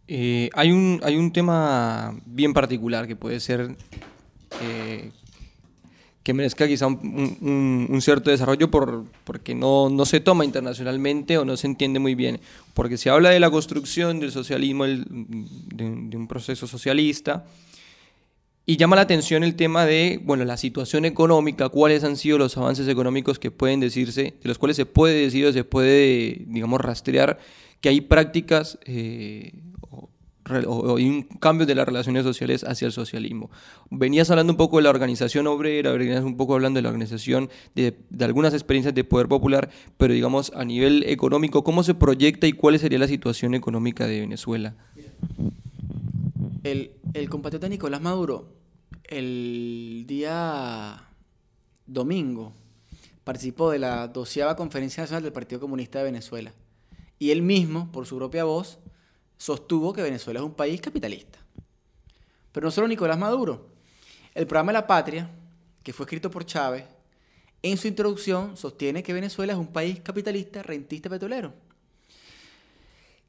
Hay un tema bien particular que puede ser eh, que merezca quizá un cierto desarrollo porque no se toma internacionalmente o no se entiende muy bien. Porque se habla de la construcción del socialismo, de un proceso socialista, y llama la atención el tema de, bueno, la situación económica, cuáles han sido los avances económicos que pueden decirse, de los cuales se puede decir o se puede, digamos, rastrear que hay prácticas o hay un cambio de las relaciones sociales hacia el socialismo. Venías hablando un poco de la organización obrera, venías un poco hablando de la organización de algunas experiencias de poder popular, pero digamos a nivel económico, ¿cómo se proyecta y cuál sería la situación económica de Venezuela? El compatriota Nicolás Maduro, el día domingo, participó de la 12ª Conferencia Nacional del Partido Comunista de Venezuela. Y él mismo, por su propia voz, sostuvo que Venezuela es un país capitalista. Pero no solo Nicolás Maduro. El programa La Patria, que fue escrito por Chávez, en su introducción sostiene que Venezuela es un país capitalista, rentista, petrolero.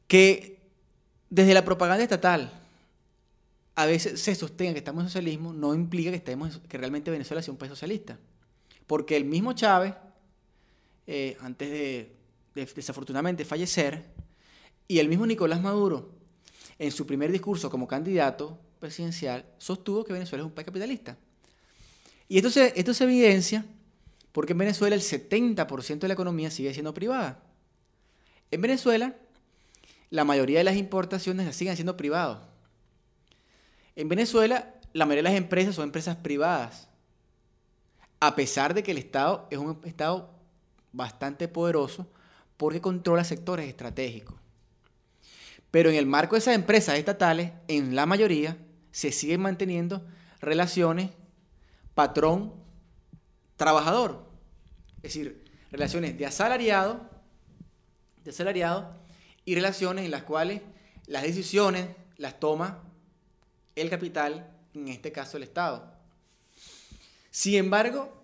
Que desde la propaganda estatal a veces se sostenga que estamos en socialismo, no implica que realmente Venezuela sea un país socialista. Porque el mismo Chávez, antes de desafortunadamente fallecer, y el mismo Nicolás Maduro, en su primer discurso como candidato presidencial, sostuvo que Venezuela es un país capitalista. Y esto se evidencia porque en Venezuela el 70% de la economía sigue siendo privada. En Venezuela, la mayoría de las importaciones las siguen siendo privados. En Venezuela, la mayoría de las empresas son empresas privadas, a pesar de que el Estado es un Estado bastante poderoso porque controla sectores estratégicos. Pero en el marco de esas empresas estatales, en la mayoría, se siguen manteniendo relaciones patrón-trabajador. Es decir, relaciones de asalariado y relaciones en las cuales las decisiones las toma el capital, en este caso el Estado. Sin embargo,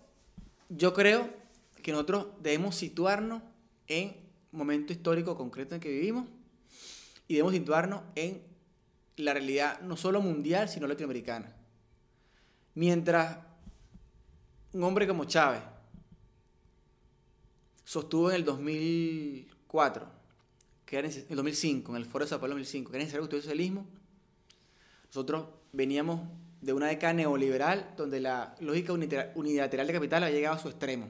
yo creo que nosotros debemos situarnos en el momento histórico concreto en que vivimos y debemos situarnos en la realidad no solo mundial, sino latinoamericana. Mientras un hombre como Chávez sostuvo en el 2004, en el 2005, en el Foro de Sao Paulo 2005, que era necesario construir el socialismo, nosotros veníamos de una década neoliberal donde la lógica unilateral de capital había llegado a su extremo.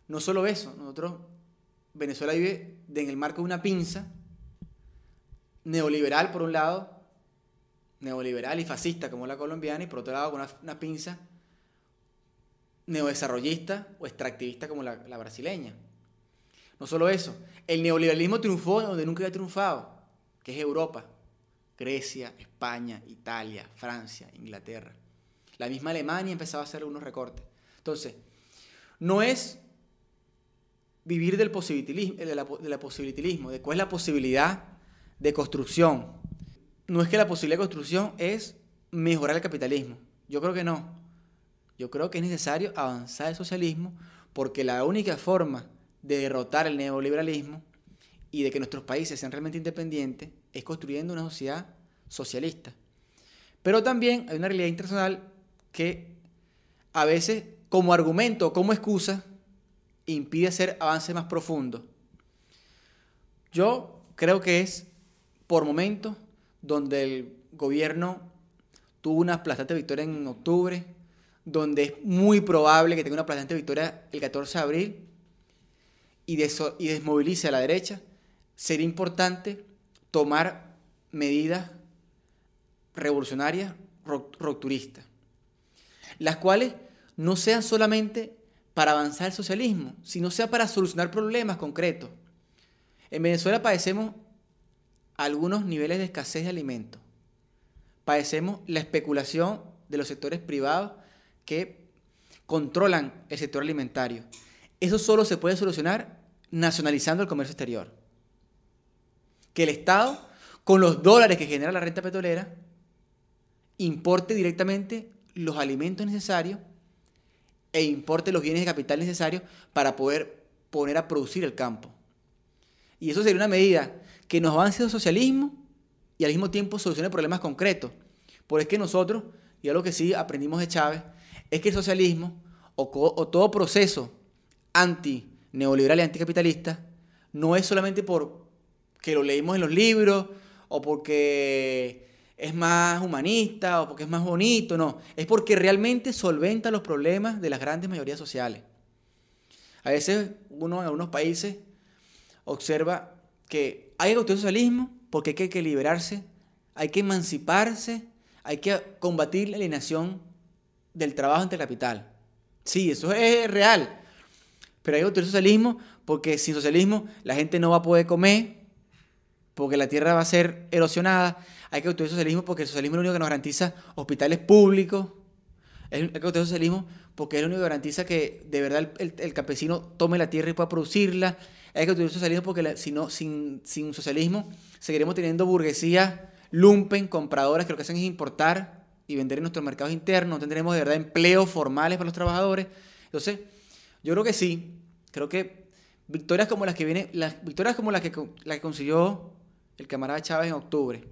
No solo eso, Venezuela vive en el marco de una pinza neoliberal por un lado, neoliberal y fascista como la colombiana, y por otro lado con una pinza neodesarrollista o extractivista como la brasileña. No solo eso, el neoliberalismo triunfó donde nunca había triunfado, que es Europa. Grecia, España, Italia, Francia, Inglaterra. La misma Alemania empezaba a hacer algunos recortes. Entonces, no es vivir del posibilismo, de cuál es la posibilidad de construcción. No es que la posibilidad de construcción es mejorar el capitalismo. Yo creo que no. Yo creo que es necesario avanzar el socialismo porque la única forma de derrotar el neoliberalismo y de que nuestros países sean realmente independientes es construyendo una sociedad socialista. Pero también hay una realidad internacional que a veces como argumento o como excusa impide hacer avances más profundos. Yo creo que es por momentos donde el gobierno tuvo una aplastante victoria en octubre, donde es muy probable que tenga una aplastante victoria el 14 de abril y desmovilice a la derecha, sería importante tomar medidas revolucionarias, rupturistas, las cuales no sean solamente para avanzar el socialismo, sino sea para solucionar problemas concretos. En Venezuela padecemos algunos niveles de escasez de alimentos, padecemos la especulación de los sectores privados que controlan el sector alimentario. Eso solo se puede solucionar nacionalizando el comercio exterior. Que el Estado, con los dólares que genera la renta petrolera, importe directamente los alimentos necesarios e importe los bienes de capital necesarios para poder poner a producir el campo. Y eso sería una medida que nos avance al socialismo y al mismo tiempo solucione problemas concretos. Porque es que nosotros, y algo que sí aprendimos de Chávez, es que el socialismo o todo proceso anti-neoliberal y anticapitalista no es solamente porque lo leímos en los libros o porque es más humanista o porque es más bonito, no. Es porque realmente solventa los problemas de las grandes mayorías sociales. A veces uno en algunos países observa que hay que construir socialismo porque hay que liberarse, hay que emanciparse, hay que combatir la alienación del trabajo ante el capital. Sí, eso es real. Pero hay que construir socialismo porque sin socialismo la gente no va a poder comer, porque la tierra va a ser erosionada. Hay que construir socialismo porque el socialismo es lo único que nos garantiza hospitales públicos. Hay que construir socialismo porque es lo único que garantiza que de verdad el campesino tome la tierra y pueda producirla. Hay que construir socialismo porque sin socialismo seguiremos teniendo burguesía lumpen, compradoras, que lo que hacen es importar y vender en nuestros mercados internos. No tendremos de verdad empleos formales para los trabajadores. Entonces, yo creo que sí. Creo que victorias como las que consiguió el camarada Chávez en octubre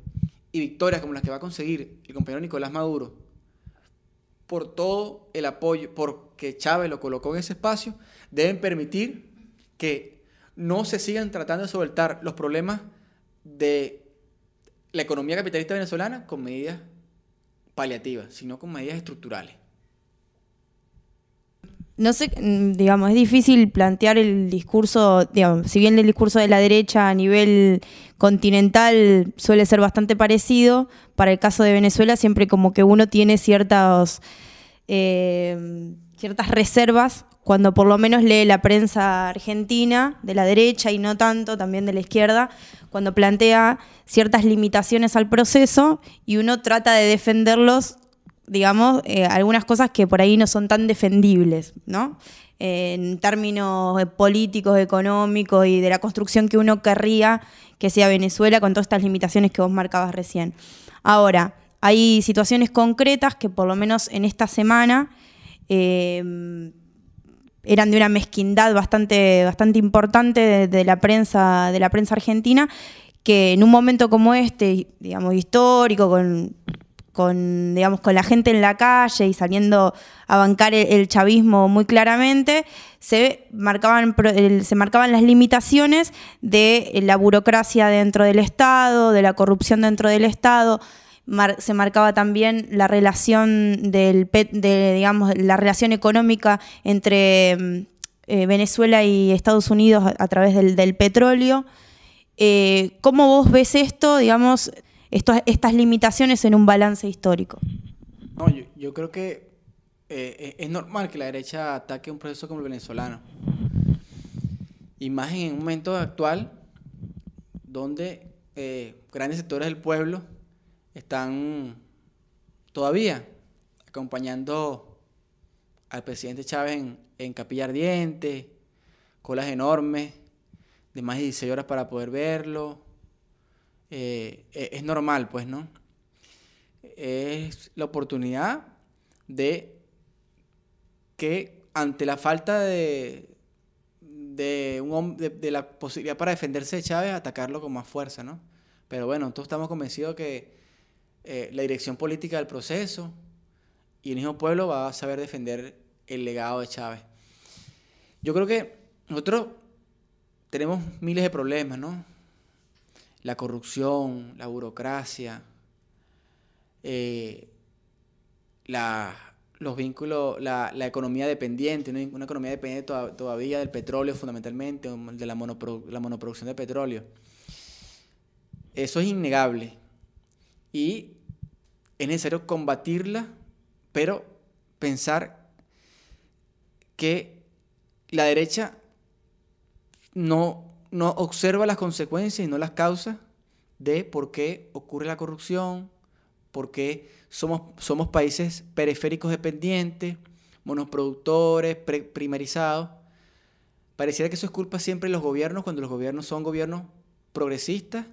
y victorias como las que va a conseguir el compañero Nicolás Maduro por todo el apoyo, porque Chávez lo colocó en ese espacio, deben permitir que no se sigan tratando de solventar los problemas de la economía capitalista venezolana con medidas paliativas, sino con medidas estructurales. No sé, digamos, es difícil plantear el discurso, digamos, si bien el discurso de la derecha a nivel continental suele ser bastante parecido, para el caso de Venezuela siempre como que uno tiene ciertas reservas cuando por lo menos lee la prensa argentina, de la derecha y no tanto, también de la izquierda, cuando plantea ciertas limitaciones al proceso y uno trata de defenderlos, digamos, algunas cosas que por ahí no son tan defendibles, ¿no? En términos políticos, económicos y de la construcción que uno querría que sea Venezuela con todas estas limitaciones que vos marcabas recién. Ahora, hay situaciones concretas que por lo menos en esta semana eran de una mezquindad bastante importante de la prensa argentina, que en un momento como este, digamos, histórico, con la gente en la calle y saliendo a bancar el chavismo muy claramente, se marcaban las limitaciones de la burocracia dentro del Estado, de la corrupción dentro del Estado. Se marcaba también la relación la relación económica entre Venezuela y Estados Unidos a través del petróleo. ¿Cómo vos ves esto, digamos, estas limitaciones en un balance histórico? No, yo creo que es normal que la derecha ataque un proceso como el venezolano. Y más en un momento actual donde grandes sectores del pueblo están todavía acompañando al presidente Chávez en Capilla Ardiente, colas enormes de más de 16 horas para poder verlo. Es normal, pues, ¿no? Es la oportunidad de que ante la falta de la posibilidad para defenderse de Chávez, atacarlo con más fuerza, ¿no? Pero bueno, todos estamos convencidos que la dirección política del proceso y el mismo pueblo va a saber defender el legado de Chávez. Yo creo que nosotros tenemos miles de problemas, ¿no? La corrupción, la burocracia, los vínculos, la economía dependiente, ¿no? Una economía dependiente todavía del petróleo fundamentalmente, de la monoproducción de petróleo. Eso es innegable y es necesario combatirla, pero pensar que la derecha no observa las consecuencias y no las causas de por qué ocurre la corrupción, por qué somos países periféricos dependientes, monoproductores, primarizados. Pareciera que eso es culpa siempre de los gobiernos, cuando los gobiernos son gobiernos progresistas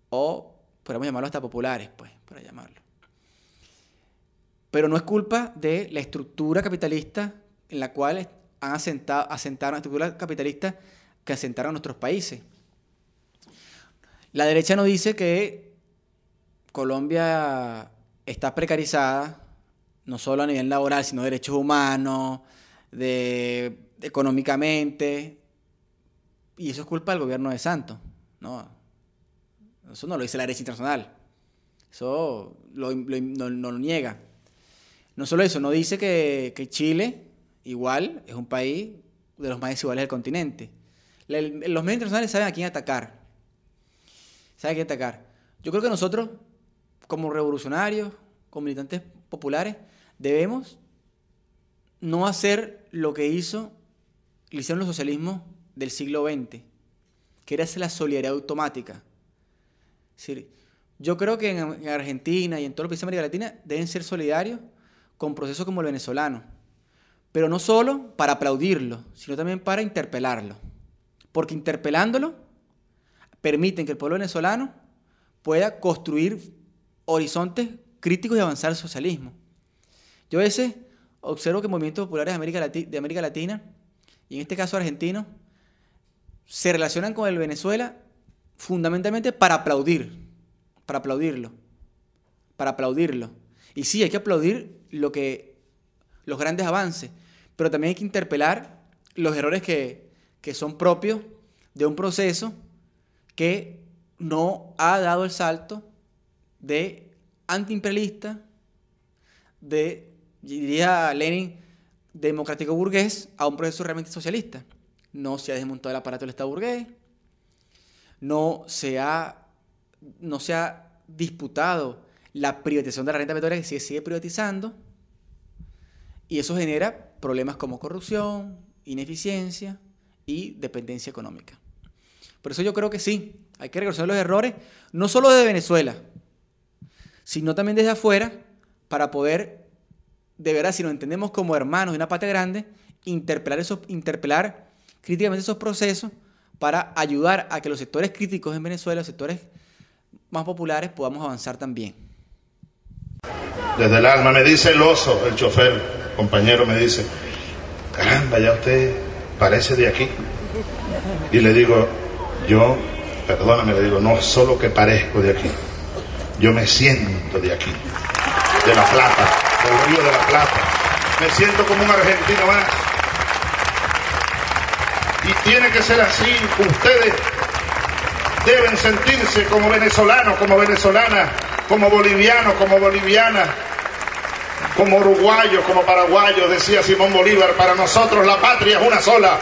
o, podemos llamarlo hasta populares, pues, para llamarlo. Pero no es culpa de la estructura capitalista en la cual han asentado la estructura capitalista que asentaron nuestros países. La derecha no dice que Colombia está precarizada, no solo a nivel laboral, sino de derechos humanos, económicamente, y eso es culpa del gobierno de Santos, ¿no? Eso no lo dice la derecha internacional, eso no lo niega. No solo eso, no dice que Chile, igual, es un país de los más desiguales del continente. Los medios internacionales saben a quién atacar. Yo creo que nosotros, como revolucionarios, como militantes populares, debemos no hacer lo que hicieron los socialismos del siglo XX, que era hacer la solidaridad automática. Es decir, yo creo que en Argentina y en todos los países de América Latina deben ser solidarios con procesos como el venezolano, pero no solo para aplaudirlo, sino también para interpelarlo, porque interpelándolo permiten que el pueblo venezolano pueda construir horizontes críticos y avanzar al socialismo. Yo a veces observo que movimientos populares de América Latina, y en este caso argentinos, se relacionan con el Venezuela fundamentalmente para aplaudirlo. Y sí, hay que aplaudir los grandes avances, pero también hay que interpelar los errores que son propios de un proceso que no ha dado el salto de antiimperialista, diría Lenin, democrático burgués, a un proceso realmente socialista. No se ha desmontado el aparato del Estado burgués, no se ha disputado la privatización de la renta petrolera, que se sigue privatizando, y eso genera problemas como corrupción, ineficiencia y dependencia económica. Por eso yo creo que sí, hay que reconocer los errores, no solo desde Venezuela, sino también desde afuera, para poder, de verdad, si nos entendemos como hermanos de una patria grande, interpelar críticamente esos procesos para ayudar a que los sectores críticos en Venezuela, los sectores más populares, podamos avanzar también. Desde el alma me dice el oso, el chofer, compañero, me dice, caramba, ya usted parece de aquí. Y le digo, perdóname, le digo, no solo que parezco de aquí, yo me siento de aquí, de La Plata, del Río de la Plata. Me siento como un argentino más. Y tiene que ser así. Ustedes deben sentirse como venezolanos, como venezolanas, como bolivianos, como bolivianas, como uruguayos, como paraguayos, decía Simón Bolívar. Para nosotros la patria es una sola.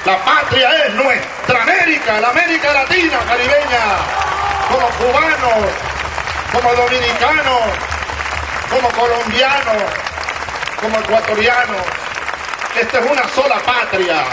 La patria es nuestra América, la América Latina, caribeña, como cubanos, como dominicanos, como colombianos, como ecuatorianos. Esta es una sola patria.